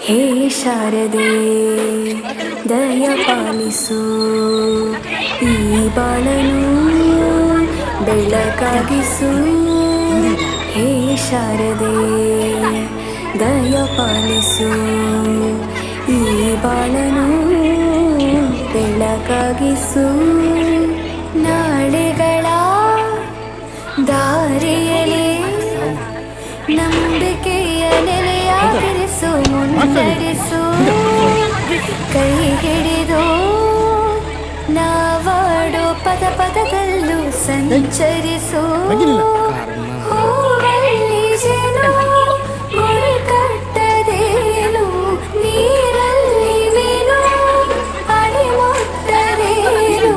ಹೇ ಶಾರದೆ ದಯ ಪಾಲಿಸು ಈ ಬಾಳನು ಬೆಳಕಾಗಿಸು. ಹೇ ಶಾರದೆ ದಯ ಪಾಲಿಸು ಈ ಬಾಳನು ಬೆಳಕಾಗಿಸು. ನಾಳೆಗಳ ದಾರಿಯಲ್ಲಿ ನಂಬಿಕೆಯ ನೆಲೆಯಾಗಿರಿಸು, ಮುನ್ನಡೆಸು. ಕೈ ಹಿಡಿದು ನಾವಾಡೋ ಪದ ಪದದಲ್ಲೂ ಸಂಚರಿಸು. ಹೂವಲ್ಲಿ ಜೇನು ಗುರಿ ಕಟ್ಟದೇನು, ನೀರಲ್ಲಿ ಮೀನು ಅಡಿ ಮುಟ್ಟದೇನು,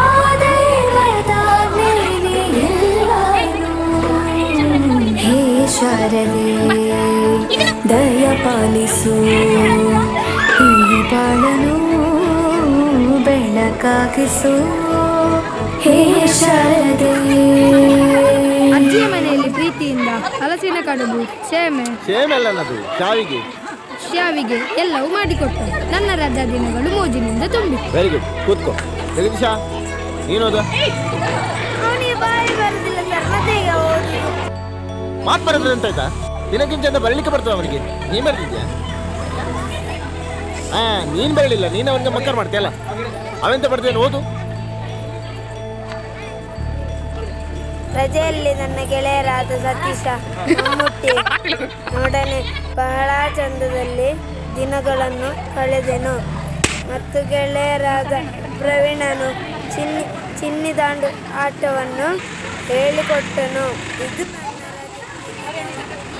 ಆ ದೈವದ ಮೇಲೆ ಎಲ್ಲಾನು. ಹೇ ಶಾರದೆ ದಯ ಪಾಲಿಸು ಈ ಬಾಳನು ಬೆಳಕಾಗಿಸು. ಹೇ ಶಾರದೆ. ಅಜ್ಜಿಯ ಮನೆಯಲ್ಲಿ ಪ್ರೀತಿಯಿಂದ ಹಲಸಿನ ಕಡುಬು, ಸೇಮೆ ಶಾವಿಗೆ ಎಲ್ಲವೂ ಮಾಡಿಕೊಟ್ಟು ನನ್ನ ರಜಾ ದಿನಗಳು ಮೋಜಿನಿಂದ ತುಂಬಿ. ವೆರಿ ಗುಡ್, ಕೂತ್ಕೋ. ಜಗದೀಶ, ನೀನೋದು ಮಾತು ಬರೋದ್ರೆ ಅಂತ ಆಯ್ತಾ? ದಿನಕ್ಕಿಂತ ಬರಲಿಕ್ಕೆ ಬರ್ತದೆ ಅವನಿಗೆ, ನೀನು ಬರ್ತಿದ್ಯಾ? ನೀನು ಬರಲಿಲ್ಲ, ನೀನು ಅವನಿಗೆ ಮಕ್ಕಳು ಮಾಡ್ತೀಯಲ್ಲ, ಅವೆಂತ ಬರ್ತೀಯ? ಓದು. ರಜೆಯಲ್ಲಿ ನನ್ನ ಗೆಳೆಯರಾದ ಸತೀಶ, ಮಮ್ಮುಟ್ಟಿ ನೋಡನೆ ಬಹಳ ಚಂದದಲ್ಲಿ ದಿನಗಳನ್ನು ಕಳೆದೆನು. ಮತ್ತು ಗೆಳೆಯರಾದ ಪ್ರವೀಣನು ಚಿನ್ನಿದಾಂಡು ಆಟವನ್ನು ಹೇಳಿಕೊಟ್ಟನು. ಇದು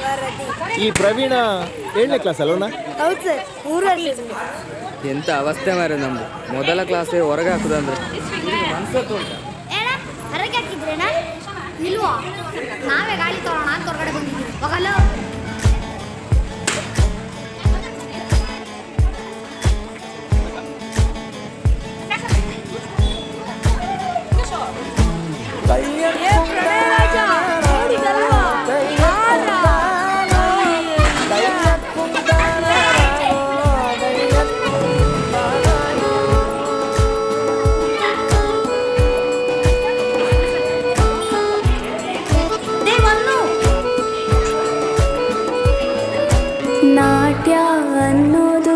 ವರದಿ. ಈ ಪ್ರವೀಣ 7ನೇ ಕ್ಲಾಸ್ ಅಲ್ಲೋಣ? ಹೌದು ಸರ್, 3 ವರ್ಷದಿಂದ. ಎಂತ ಅವಸ್ಥೆ ಮಾರೆ ನಮ್ದು. ಮೊದಲ ಕ್ಲಾಸೇ ಹೊರಗೆ ಹಾಕುದಂದ್ರೆ ಹೊರಗೆ ಹಾಕಿದ್ರೇನಾ ಇಲ್ವಾ? ನಾವೇ ಗಾಳಿ ತರೋಣ ಅಂತ ಹೊರಗಡೆ ಬಂದಿದ್ದೀವಿ. ಹೋಗಲ್ಲ. ನಾಟ್ಯ ಅನ್ನೋದು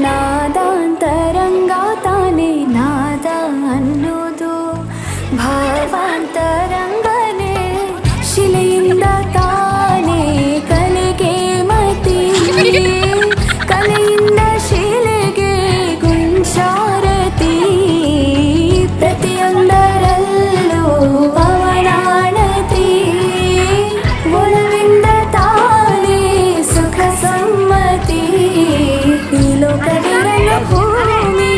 ನಾದಾಂತರಂಗ ತಾನೇ, ನಾದ ಅನ್ನೋದು ಭಾವಾಂತರಂಗನೇ. ಶಿಲೆಯಿಂದ ತಾನೇ ಕಲೆಗೆ ಮತಿ, ಕಲೆಯಿಂದ ಶಿಲೆಗೆ ಗುಂಚಾರತಿ. ಪ್ರತಿಯೊಂದರಲ್ಲೂ ಪವನಾಣತಿ, ಒಳವಿಂದ ತಾನೇ ಸುಖ ಸಮ್ಮತಿ. ಈ ಲೋಕವಿರಲ್ಲ ಭೂಮಿ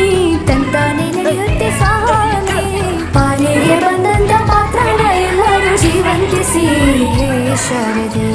ತಂತಾನೆ ನಡೆಯುತ್ತೆ ಸ್ವಾಮಿ. ಪಾಲಿಗೆ ಬಂದಂತ ಪಾತ್ರನ ಎಲ್ಲರೂ ಜೀವಂತಿಸಿ. ಹೇ ಶಾರದೆ